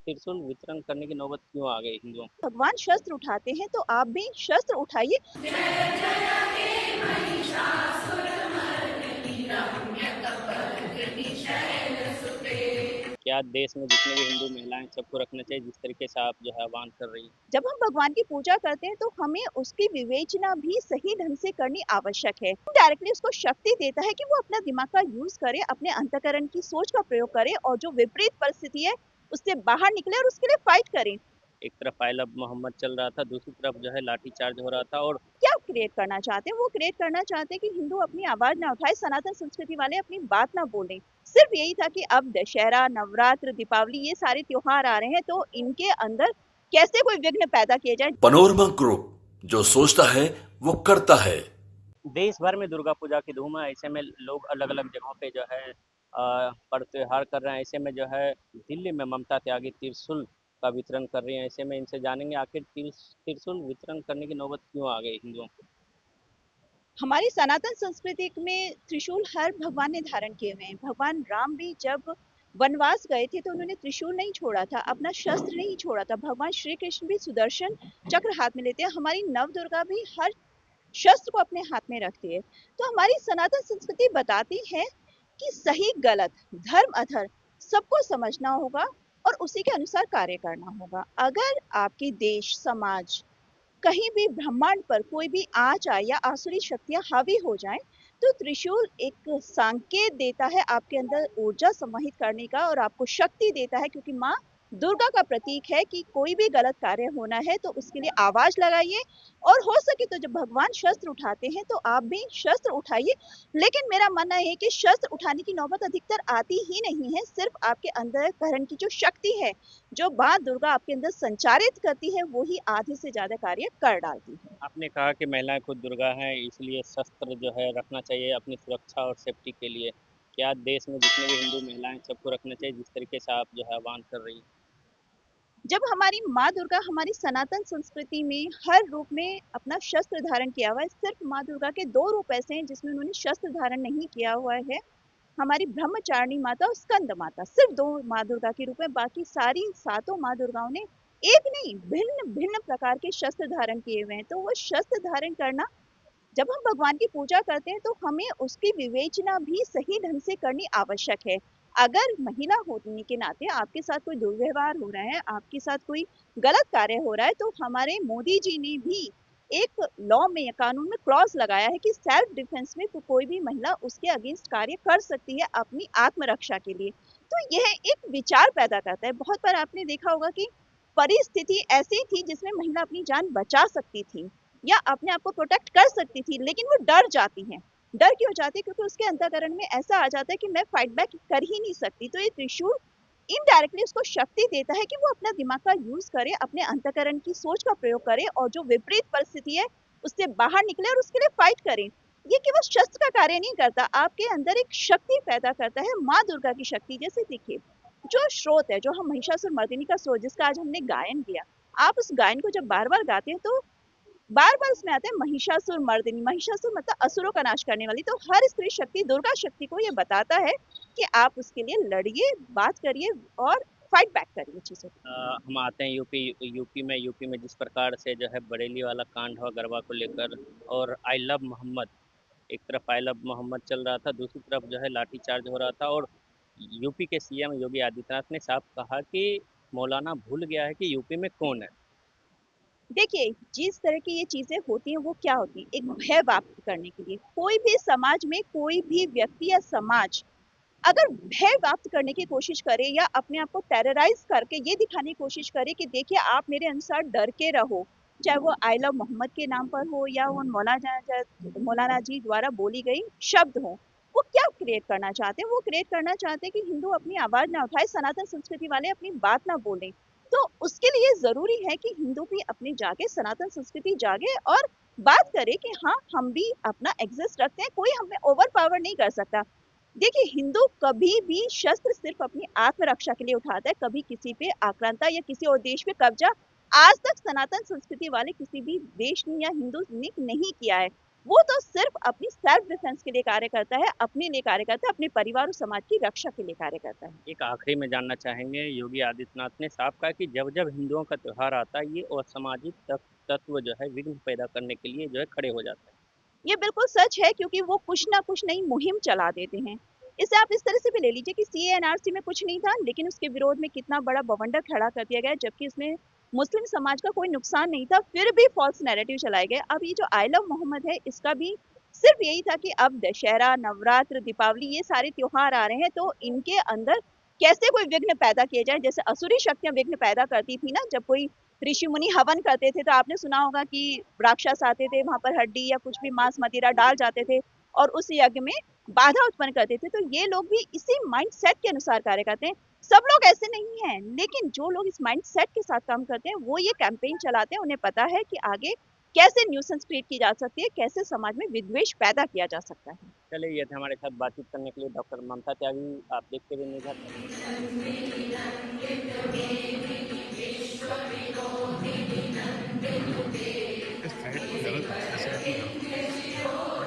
त्रिशूल वितरण करने की नौबत क्यों आ गई हिंदुओं को? भगवान शस्त्र उठाते हैं तो आप भी शस्त्र उठाइए। क्या देश में जितने भी हिंदू महिलाएं सबको रखना चाहिए जिस तरीके से आप जो है आह्वान कर रही हैं? जब हम भगवान की पूजा करते हैं तो हमें उसकी विवेचना भी सही ढंग से करनी आवश्यक है। डायरेक्टली उसको शक्ति देता है कि वो अपना दिमाग का यूज करे, अपने अंतःकरण की सोच का प्रयोग करे और जो विपरीत परिस्थिति है उससे बाहर निकले और उसके लिए फाइट करे। एक तरफ आई लव मोहम्मद चल रहा था, दूसरी तरफ जो है लाठीचार्ज हो रहा था और क्या क्रिएट करना चाहते हैं? वो क्रिएट करना चाहते हैं कि हिंदू अपनी आवाज ना उठाए, सनातन संस्कृति वाले अपनी बात ना बोलें। सिर्फ यही था कि अब दशहरा, नवरात्र, दीपावली ये सारे त्योहार आ रहे हैं तो इनके अंदर कैसे कोई विघ्न पैदा किए जाए। पनोरमा ग्रुप, जो सोचता है वो करता है। देश भर में दुर्गा पूजा की धूम है। ऐसे में लोग अलग अलग जगहों पे जो है पर्व त्योहार कर रहे हैं। ऐसे में जो है दिल्ली में ममता त्यागी त्रिशूल का वितरण कर रही हैं। ऐसे में इनसे जानेंगे आखिर त्रिशूल वितरण करने की नौबत क्यों आ गई हिंदुओं को? हमारी सनातन संस्कृति में त्रिशूल हर भगवान ने धारण किए हुए हैं। भगवान राम भी जब वनवास गए थे तो उन्होंने त्रिशूल नहीं छोड़ा था, अपना शस्त्र नहीं छोड़ा था। भगवान श्री कृष्ण भी सुदर्शन चक्र हाथ में लेते हैं। हमारी नव दुर्गा भी हर शस्त्र को अपने हाथ में रखती है। तो हमारी सनातन संस्कृति बताती है कि सही गलत, धर्म अधर्म सबको समझना होगा और उसी के अनुसार कार्य करना होगा। अगर आपके देश समाज कहीं भी ब्रह्मांड पर कोई भी आँच आए या आसुरी शक्तियाँ हावी हो जाएँ, तो त्रिशूल एक संकेत देता है आपके अंदर ऊर्जा समाहित करने का और आपको शक्ति देता है, क्योंकि माँ दुर्गा का प्रतीक है कि कोई भी गलत कार्य होना है तो उसके लिए आवाज़ लगाइए। और हो सके तो जब भगवान शस्त्र उठाते हैं तो आप भी शस्त्र उठाइए। लेकिन मेरा मानना है कि शस्त्र उठाने की नौबत अधिकतर आती ही नहीं है, सिर्फ आपके अंदर करण की जो शक्ति है, जो माँ दुर्गा आपके अंदर संचारित करती है, वो ही आधे से ज़्यादा कार्य कर डालती है। आपने कहा कि महिलाएं खुद दुर्गा हैं, इसलिए शस्त्र जो है रखना चाहिए अपनी सुरक्षा और सेफ्टी के लिए। क्या देश में जितने भी हिंदू महिलाएं सबको रखना चाहिए जिस तरीके से आप जो है आह्वान कर रही हैं? जब हमारी माँ दुर्गा हमारी सनातन संस्कृति में हर रूप में अपना शस्त्र धारण किया हुआ है, सिर्फ माँ दुर्गा के 2 रूप ऐसे हैं जिसमें उन्होंने शस्त्र धारण नहीं किया हुआ है। हमारी ब्रह्मचारिणी माता और स्कंद माता, सिर्फ 2 माँ दुर्गा के रूप में। बाकी सारी सातों माँ दुर्गाओं ने एक नहीं भिन्न-भिन्न प्रकार के शस्त्र धारण किए हुए हैं। तो वो शस्त्र धारण करना, जब हम भगवान की पूजा करते हैं तो हमें उसकी विवेचना भी सही ढंग से करनी आवश्यक है। अगर महिला होने के नाते आपके साथ कोई दुर्व्यवहार हो रहा है, आपके साथ कोई गलत कार्य हो रहा है, तो हमारे मोदी जी ने भी एक लॉ में या कानून में क्लॉज लगाया है कि सेल्फ डिफेंस में कोई भी महिला उसके अगेंस्ट कार्य कर सकती है अपनी आत्मरक्षा के लिए। तो यह एक विचार पैदा करता है। बहुत बार आपने देखा होगा कि परिस्थिति ऐसी थी जिसमें महिला अपनी जान बचा सकती थी या अपने आप को प्रोटेक्ट कर सकती थी, लेकिन वो डर जाती हैं। डर क्यों जाती है? क्योंकि उसके अंतःकरण में ऐसा आ जाता है कि मैं फाइट बैक कर ही नहीं सकती। तो ये त्रिशूल इनडायरेक्टली उसको शक्ति देता है कि वो अपना दिमाग का यूज करे, अपने अंतःकरण की सोच का प्रयोग करे और जो विपरीत परिस्थिति है उससे बाहर निकले और उसके लिए फाइट करे। ये केवल शस्त्र का कार्य नहीं करता, आपके अंदर एक शक्ति पैदा करता है, माँ दुर्गा की शक्ति। जैसे देखिए, जो स्रोत है, जो हम महिषासुर मर्दिनी का स्रोत जिसका आज हमने गायन किया, आप उस गायन को जब बार बार गाते हैं तो बार बार इसमें आता है महिषासुर मर्दिनी। महिषासुर मतलब असुरों का नाश करने वाली। तो हर स्त्री शक्ति दुर्गा शक्ति को ये बताता है कि आप उसके लिए लड़िए, बात करिए और फाइट बैक करिए चीजों को। हम आते हैं यूपी में जिस प्रकार से जो है बरेली वाला कांड हुआ गरबा को लेकर और आई लव मोहम्मद, एक तरफ आई लव मोहम्मद चल रहा था, दूसरी तरफ जो है लाठीचार्ज हो रहा था और यूपी के सीएम योगी आदित्यनाथ ने साफ कहा कि मौलाना भूल गया है कि यूपी में कौन है। देखिए, जिस तरह की ये चीजें होती हैं वो क्या होती है, एक भय व्याप्त करने के लिए। कोई भी समाज में कोई भी व्यक्ति या समाज अगर भय व्याप्त करने की कोशिश करे या अपने आप को टेरराइज करके ये दिखाने की कोशिश करे कि देखिए आप मेरे अनुसार डर के रहो, चाहे वो आई लव मोहम्मद के नाम पर हो या वो मौलाना जी द्वारा बोली गई शब्द हो, वो क्या क्रिएट करना चाहते हैं? वो क्रिएट करना चाहते हैं कि हिंदू अपनी आवाज ना उठाए, सनातन संस्कृति वाले अपनी बात ना बोले। तो उसके लिए जरूरी है कि हिंदू भी अपने जागे, सनातन संस्कृति जागे और बात करे कि हाँ, हम भी अपना एग्जिस्ट रखते हैं, कोई हमें ओवर पावर नहीं कर सकता। देखिए, हिंदू कभी भी शस्त्र सिर्फ अपनी आत्मरक्षा के लिए उठाता है, कभी किसी पे आक्रांता या किसी और देश पे कब्जा आज तक सनातन संस्कृति वाले किसी भी देश ने या हिंदू ने नहीं किया है। वो तो सिर्फ अपनी सेल्फ डिफेंस के लिए कार्य करता है, अपने लिए कार्य करता है, अपने परिवार और समाज की रक्षा के लिए कार्य करता है। एक आखिरी में जानना चाहेंगे, योगी आदित्यनाथ ने साफ कहा कि जब जब हिंदुओं का त्योहार आता है, ये असामाजिक तत्व जो है विघ्न पैदा करने के लिए जो है खड़े हो जाते हैं। ये बिल्कुल सच है, क्योंकि वो कुछ ना कुछ नई मुहिम चला देते हैं। इसे आप इस तरह से भी ले लीजिए कि सीएएनआरसी में कुछ नहीं था, लेकिन उसके विरोध में कितना बड़ा बवंडर खड़ा कर दिया गया, जबकि इसमें मुस्लिम समाज का कोई नुकसान नहीं था, फिर भी फॉल्स नैरेटिव चलाए गए। अब ये जो आई लव मोहम्मद है, इसका भी सिर्फ यही था कि अब दशहरा, नवरात्र, दीपावली, ये सारे त्योहार आ रहे हैं, तो इनके अंदर कैसे कोई विघ्न पैदा किए जाए। जैसे असुरी शक्तियां विघ्न पैदा करती थी ना, जब कोई ऋषि मुनि हवन करते थे, तो आपने सुना होगा कि राक्षस आते थे, वहां पर हड्डी या कुछ भी मांस मदिरा डाल जाते थे और उस यज्ञ में बाधा उत्पन्न करते थे। तो ये लोग भी इसी माइंडसेट के अनुसार कार्य करते हैं। सब लोग ऐसे नहीं हैं, लेकिन जो लोग इस माइंडसेट के साथ काम करते हैं, वो ये कैंपेन चलाते हैं। उन्हें पता है कि आगे कैसे न्यूसेंस क्रिएट की जा सकती है, कैसे समाज में विद्वेष पैदा किया जा सकता है। चलिए, ये थे हमारे साथ बातचीत करने के लिए डॉक्टर ममता त्यागी। आप देखते हुए निर्भर। इस साइड को ज़्यादा, इस साइड को ज़्यादा।